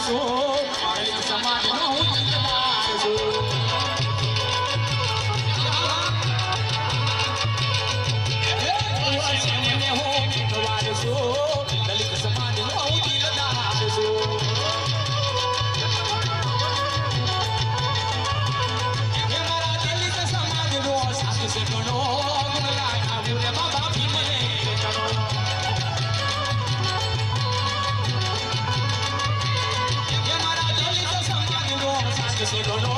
છું દલિત સમાજનો હું દિલદાર છું દલિત સમાજનો હું દિલદાર છું મારા દલિત સમાજનો સાથ છે ઘણો ગુણલા ખાવું રે બાબા ભીમને મારા દલિત સમાજનો સાથ છે ઘણો